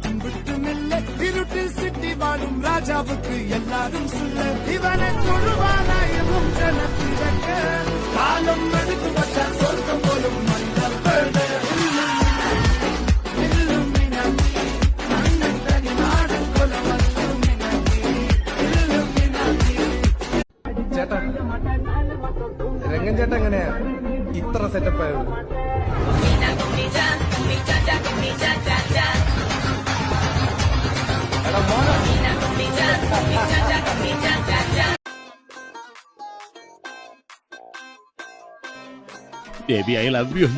கும்பிட்டுமில்லை இருட்டில் சிட்டி வாழும் ராஜாவுக்கு எல்லாரும் சொல்ல இவனை தொழுவானாயமும் ஜனத்திறக்க காலம் எடுத்து வச்சா சொர்க்கம் போலும் மனிதர் ചേട്ടാ രംഗൻ ചേട്ടാ എങ്ങനെയാ ഇത്ര സെറ്റപ്പ് ആയത്? Baby, I love you.